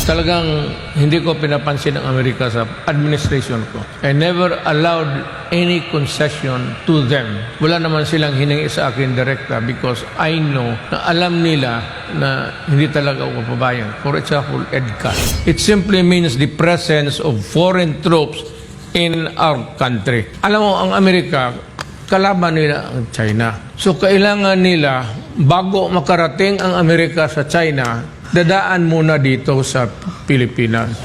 Talagang hindi ko pinapansin ang Amerika sa administration ko. I never allowed any concession to them. Wala naman silang hiningi sa akin direkta because I know na alam nila na hindi talaga ako papabayag. For example, EDCA. It simply means the presence of foreign troops in our country. Alam mo, ang Amerika, kalaban nila ang China. So, kailangan nila, bago makarating ang Amerika sa China, dadaan muna dito sa Pilipinas.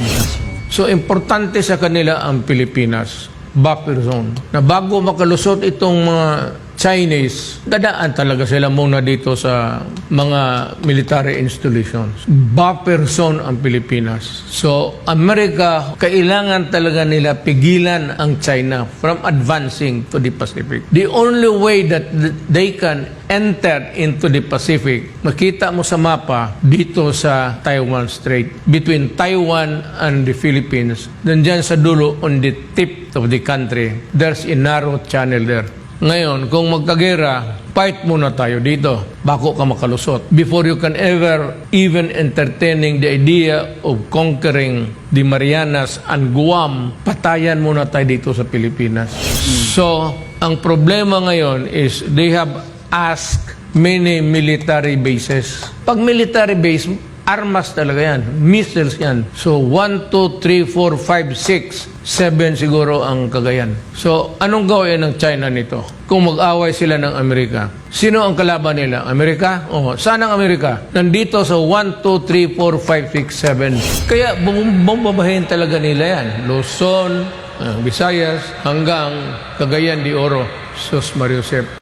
So, importante sa kanila ang Pilipinas, buffer zone. Na bago makalusot itong mga Chinese, dadaan talaga sila muna dito sa mga military installations. Buffer zone ang Pilipinas. So, Amerika, kailangan talaga nila pigilan ang China from advancing to the Pacific. The only way that they can enter into the Pacific, makita mo sa mapa, dito sa Taiwan Strait, between Taiwan and the Philippines, nandyan sa dulo, on the tip of the country, there's a narrow channel there. Ngayon, kung magkagera, fight muna tayo dito bago ka makalusot. Before you can ever even entertaining the idea of conquering the Marianas and Guam, patayan muna tayo dito sa Pilipinas. So, ang problema ngayon is they have asked many military bases. Pag military base, armas talaga yan. Missiles yan. So, 1, 2, 3, 4, 5, 6, 7 siguro ang Cagayan. So, anong gawin ng China nito? Kung mag-away sila ng Amerika. Sino ang kalaban nila? Amerika? Oh, saan ang Amerika? Nandito sa 1, 2, 3, 4, 5, 6, 7. Kaya, bombabahin talaga nila yan. Luzon, Visayas, hanggang Cagayan de Oro, Sus Mario Josep.